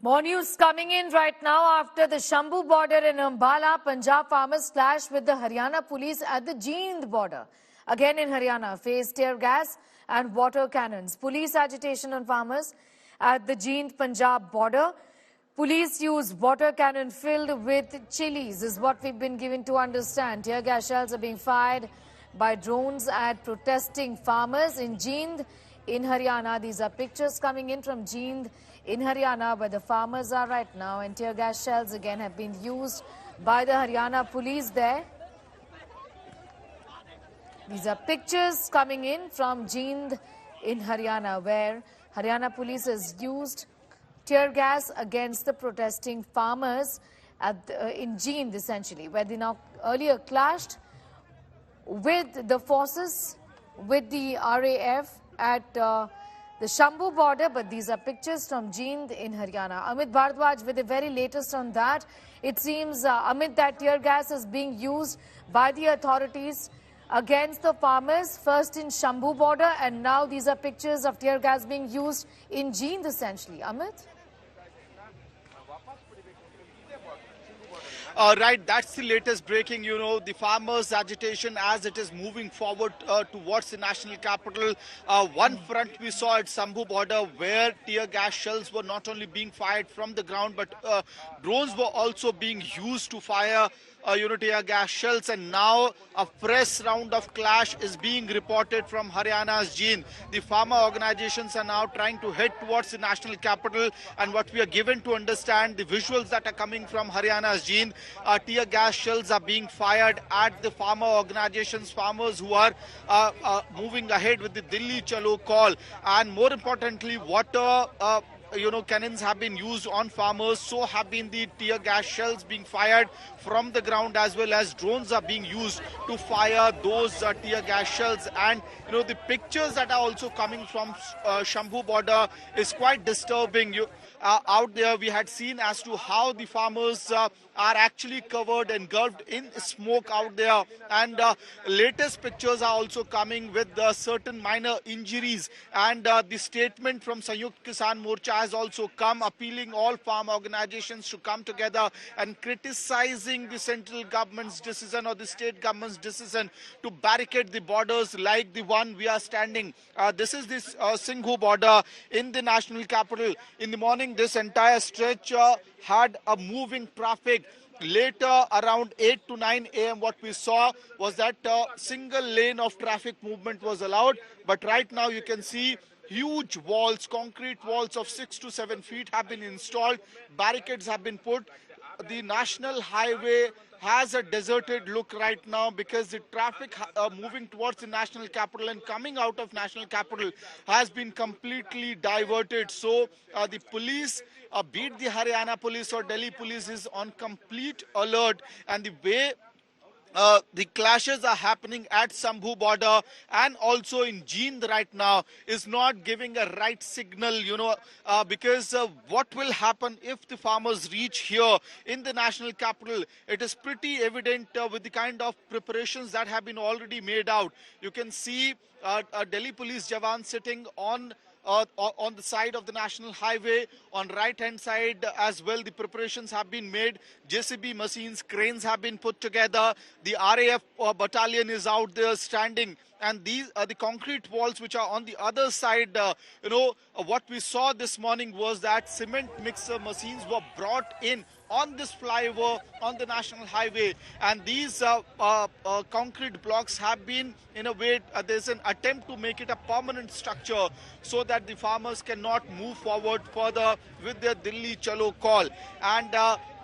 More news coming in right now after the Shambhu border in Ambala. Punjab farmers clash with the Haryana police at the Jind border. Again in Haryana, face tear gas and water cannons. Police agitation on farmers at the Jind Punjab border. Police use water cannon filled with chilies is what we've been given to understand. Tear gas shells are being fired by drones at protesting farmers in Jind in Haryana. These are pictures coming in from Jind in Haryana where the farmers are right now, and tear gas shells again have been used by the Haryana police there. These are pictures coming in from Jind in Haryana where Haryana police has used tear gas against the protesting farmers in Jind essentially, where they now earlier clashed with the forces, with the RAF at the Shambhu border, but these are pictures from Jind in Haryana. Amit Bhardwaj with the very latest on that. It seems, Amit, that tear gas is being used by the authorities against the farmers, first in Shambhu border, and now these are pictures of tear gas being used in Jind essentially. Amit? Right, that's the latest breaking. The farmers' agitation as it is moving forward towards the national capital. One front we saw at Shambhu border where tear gas shells were not only being fired from the ground, but drones were also being used to fire tear gas shells, and now a fresh round of clash is being reported from Haryana's Jind. The farmer organizations are now trying to head towards the national capital, and what we are given to understand, the visuals that are coming from Haryana's Jind, tear gas shells are being fired at the farmer organizations, farmers who are moving ahead with the Delhi Chalo call, and more importantly, water cannons have been used on farmers. So have been the tear gas shells being fired from the ground, as well as drones are being used to fire those tear gas shells. And the pictures that are also coming from Shambhu border is quite disturbing. Out there we had seen as to how the farmers are actually covered, engulfed in smoke out there, and latest pictures are also coming with certain minor injuries, and the statement from Samyukta Kisan Morcha has also come, appealing all farm organizations to come together and criticizing the central government's decision or the state government's decision to barricade the borders like the one we are standing. This is this Singhu border in the national capital. In the morning, this entire stretch had a moving traffic. Later, around 8 to 9 a.m., what we saw was that single lane of traffic movement was allowed. But right now, you can see huge walls, concrete walls of 6 to 7 feet have been installed. Barricades have been put. The national highway has a deserted look right now because the traffic moving towards the national capital and coming out of national capital has been completely diverted. So the police, be it the Haryana police or Delhi police, is on complete alert, and the way the clashes are happening at Shambhu border and also in Jind right now is not giving a right signal, because what will happen if the farmers reach here in the national capital? It is pretty evident with the kind of preparations that have been already made out. You can see a Delhi police jawan sitting on the side of the national highway. On right hand side as well, the preparations have been made. JCB machines, cranes have been put together. The RAF battalion is out there standing, and these are the concrete walls which are on the other side. What we saw this morning was that cement mixer machines were brought in on this flyover on the national highway, and these concrete blocks have been, in a way, there's an attempt to make it a permanent structure so that the farmers cannot move forward further with their Delhi Chalo call. And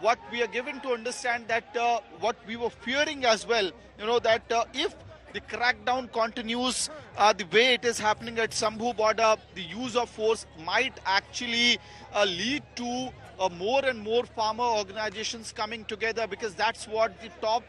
what we are given to understand that what we were fearing as well, that if the crackdown continues the way it is happening at Shambhu border, the use of force might actually lead to more and more farmer organizations coming together, because that's what the top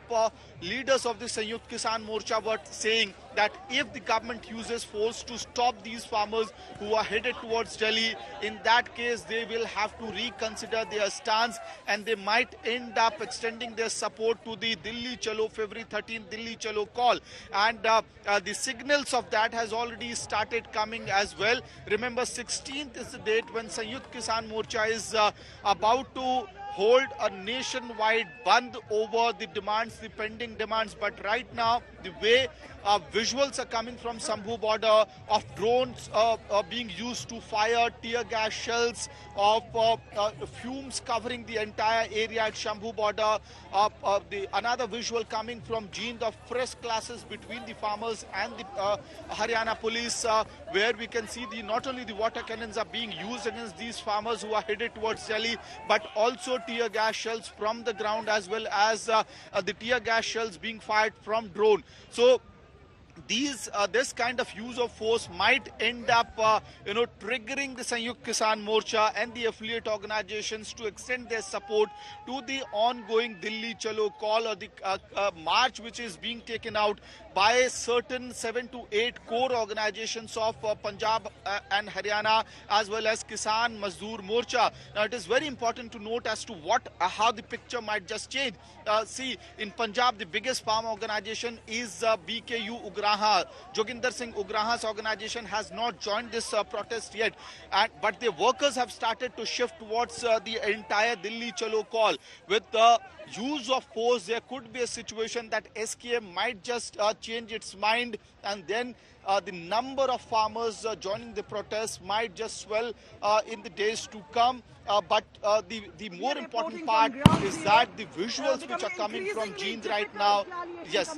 leaders of the Samyukta Kisan Morcha were saying, that if the government uses force to stop these farmers who are headed towards Delhi, in that case they will have to reconsider their stance, and they might end up extending their support to the Delhi Chalo, February 13th Delhi Chalo call. And the signals of that has already started coming as well. Remember, 16th is the date when Samyukta Kisan Morcha is about to hold a nationwide band over the demands, the pending demands. But right now, the way visuals are coming from Shambhu border of drones being used to fire tear gas shells, of fumes covering the entire area at Shambhu border. Another visual coming from Jind of fresh clashes between the farmers and the Haryana police, where we can see not only the water cannons are being used against these farmers who are headed towards Delhi, but also tear gas shells from the ground, as well as the tear gas shells being fired from drone. So this kind of use of force might end up triggering the Samyukta Kisan Morcha and the affiliate organizations to extend their support to the ongoing Delhi Chalo call, or the march which is being taken out by certain 7 to 8 core organizations of Punjab and Haryana, as well as Kisan Mazdoor Morcha. Now it is very important to note as to how the picture might just change. See, in Punjab, the biggest farm organization is BKU Ugraha. Joginder Singh Ugraha's organization has not joined this protest yet, but the workers have started to shift towards the entire Delhi Chalo call. With the use of force, there could be a situation that SKM might just change its mind, and then the number of farmers joining the protest might just swell in the days to come. But the more important part is that the visuals which are coming from Jind right now, yes.